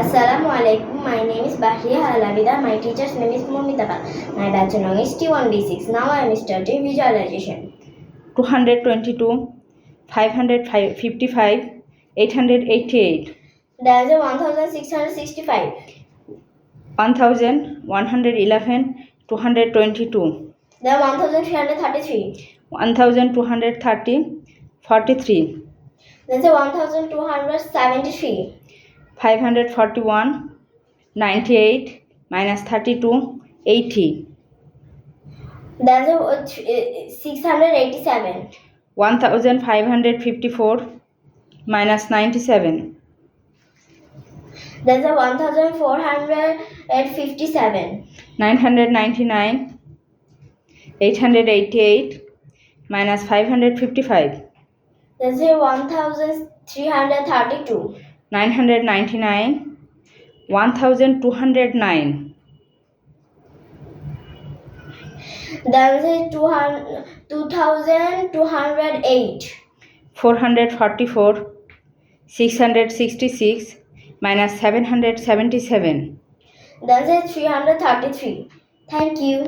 Assalamu alaikum. My name is Bahriya Halabida. My teacher's name is Momita. My batch number is T1D6. Now I am starting visualization. 222, 555, 888, There is a 1665, 1111, 222, there are 1333, 1230, 43, there is a 1273, 541, 98, minus 32, 80, there is a 687, 1554, minus 97, there is a 1457, 999, 888, minus 555, there is a 1332, 999, 1209, there is a 2208, 444, 666, minus 777. there is a 333. Thank you.